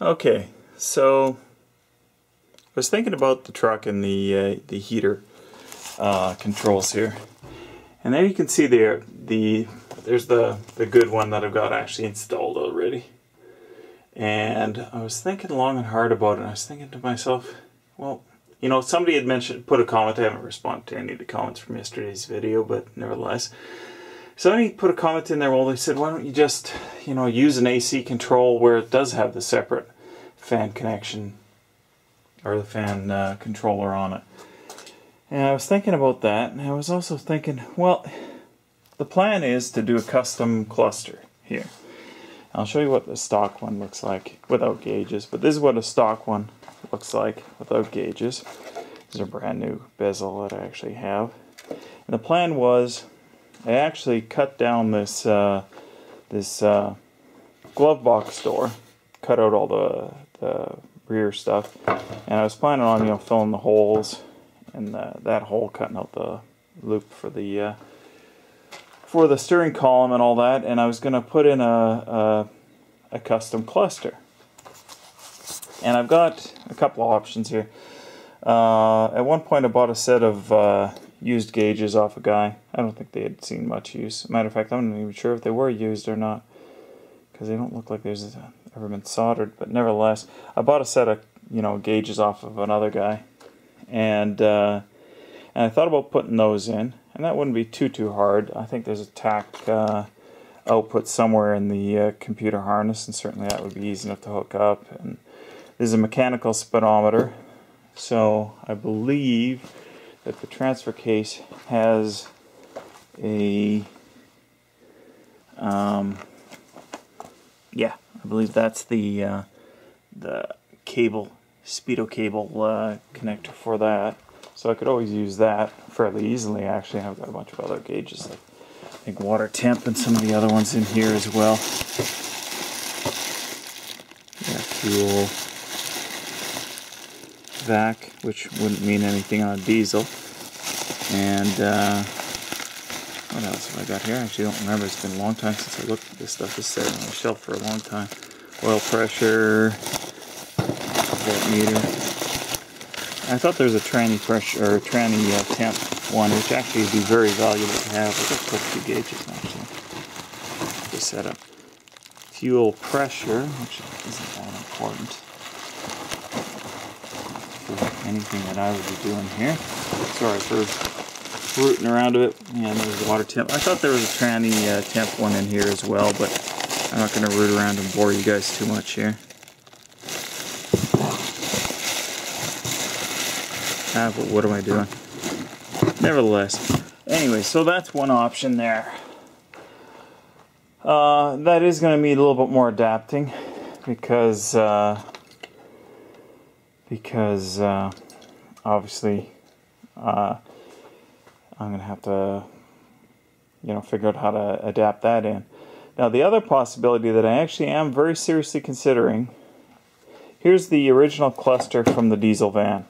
Okay, so I was thinking about the truck and the heater controls here, and there you can see there's the good one that I've got actually installed already. And I was thinking long and hard about it, and I was thinking to myself, well, you know, somebody had put a comment. I haven't responded to any of the comments from yesterday's video, but nevertheless, somebody put a comment in there. Well, they said, why don't you just, you know, use an AC control where it does have the separate fan connection or the fan controller on it. And I was thinking about that, and I was also thinking, well, the plan is to do a custom cluster here. I'll show you what the stock one looks like without gauges, but this is what a stock one looks like without gauges. This is a brand new bezel that I actually have. And the plan was, I actually cut down this glove box door, cut out all the rear stuff, and I was planning on, you know, filling the holes and that hole, cutting out the loop for the steering column and all that, and I was going to put in a custom cluster. And I've got a couple of options here. At one point I bought a set of used gauges off a guy. I don't think they had seen much use. Matter of fact, I'm not even sure if they were used or not, because they don't look like there's ever been soldered. But nevertheless, I bought a set of, you know, gauges off of another guy, and I thought about putting those in, and that wouldn't be too hard. I think there's a tack output somewhere in the computer harness, and certainly that would be easy enough to hook up. And this is a mechanical speedometer, so I believe that the transfer case has a yeah, I believe that's the cable, speedo cable connector for that. So I could always use that fairly easily. Actually, I've got a bunch of other gauges, like I think water temp and some of the other ones in here as well. Yeah, fuel, vac, which wouldn't mean anything on a diesel. And what else have I got here? I actually don't remember. It's been a long time since I looked at this stuff. It's sat on the shelf for a long time. Oil pressure, voltmeter. I thought there was a tranny pressure or tranny temp one, which actually would be very valuable to have. I've got quite a few gauges actually to set up. Fuel pressure, which isn't that important for anything that I would be doing here. Sorry for rooting around a bit. Yeah, there's the water temp. I thought there was a tranny temp one in here as well, but I'm not going to root around and bore you guys too much here. But what am I doing? Nevertheless, anyway, so that's one option there. That is going to need a little bit more adapting because obviously I'm going to have to, you know, figure out how to adapt that in. Now, the other possibility that I actually am very seriously considering, here's the original cluster from the diesel van.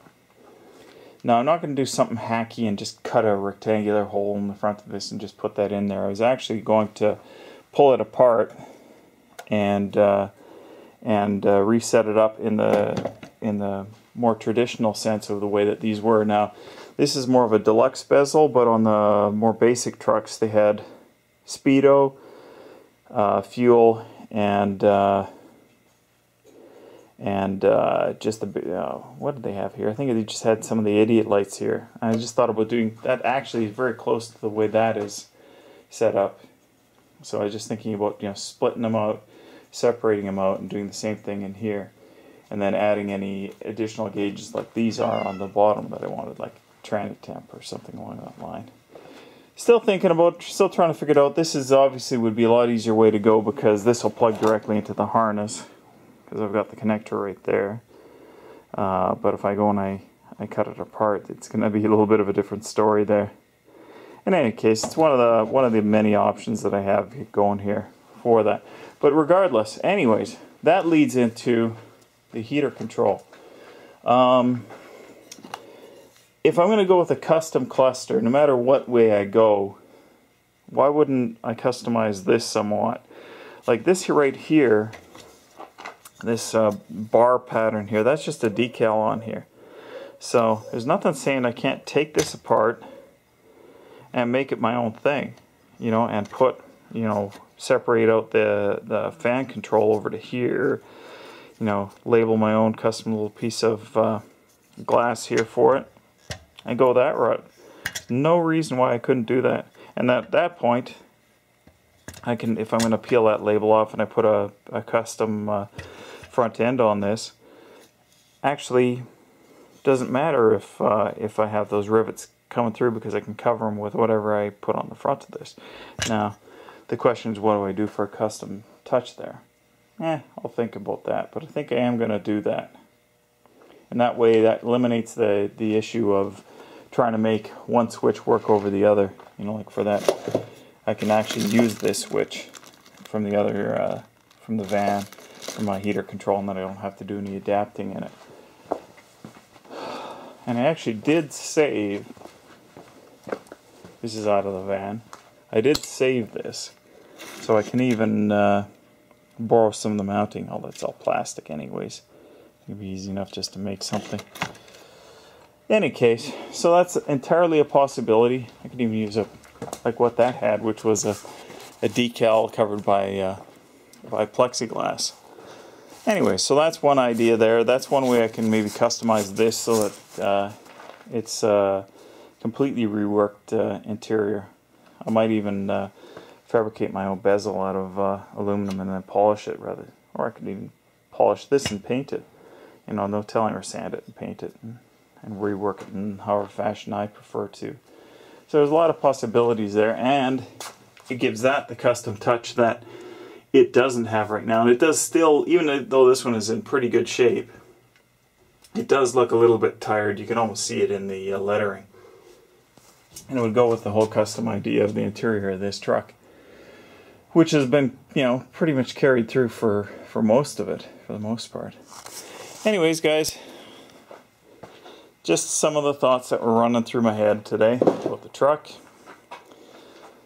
Now, I'm not going to do something hacky and just cut a rectangular hole in the front of this and just put that in there. I was actually going to pull it apart and reset it up in the more traditional sense of the way that these were. Now, this is more of a deluxe bezel, but on the more basic trucks, they had speedo, fuel, and just the what did they have here? I think they just had some of the idiot lights here. I just thought about doing that. Actually, very close to the way that is set up. So I was just thinking about, you know, splitting them out, separating them out, and doing the same thing in here, and then adding any additional gauges like these are on the bottom that I wanted, like tranny temp or something along that line. Still thinking about, still trying to figure it out. This is obviously would be a lot easier way to go because this will plug directly into the harness, because I've got the connector right there. But if I go and I cut it apart, it's going to be a little bit of a different story there. In any case, it's one of the many options that I have going here for that. But regardless, anyways, that leads into the heater control. If I'm going to go with a custom cluster, no matter what way I go, why wouldn't I customize this somewhat? Like this right here, bar pattern here. That's just a decal on here. So there's nothing saying I can't take this apart and make it my own thing, you know, and put, you know, separate out the fan control over to here, you know, label my own custom little piece of glass here for it, and go that route. No reason why I couldn't do that. And at that point, I can, if I'm going to peel that label off and I put a custom front end on this, actually doesn't matter if I have those rivets coming through, because I can cover them with whatever I put on the front of this. Now, the question is, what do I do for a custom touch there? I'll think about that, but I think I am going to do that. And that way, that eliminates the issue of trying to make one switch work over the other. You know, like for that, I can actually use this switch from the other, from the van, for my heater control, and then I don't have to do any adapting in it. And I actually did save, this is out of the van, I did save this, so I can even borrow some of the mounting. Oh, that's all plastic anyways. It'd be easy enough just to make something. In any case, so that's entirely a possibility. I could even use like what that had, which was a decal covered by plexiglass. Anyway, so that's one idea there. That's one way I can maybe customize this so that it's completely reworked interior. I might even fabricate my own bezel out of aluminum and then polish it rather. Or I could even polish this and paint it. You know, no telling, or sand it and paint it and rework it in however fashion I prefer to. So there's a lot of possibilities there, and it gives that the custom touch that it doesn't have right now. And it does still, even though this one is in pretty good shape, it does look a little bit tired. You can almost see it in the lettering. And it would go with the whole custom idea of the interior of this truck, which has been, you know, pretty much carried through for most of it, for the most part. Anyways, guys, just some of the thoughts that were running through my head today about the truck.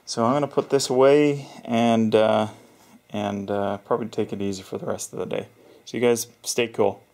So I'm going to put this away and probably take it easy for the rest of the day. So you guys stay cool.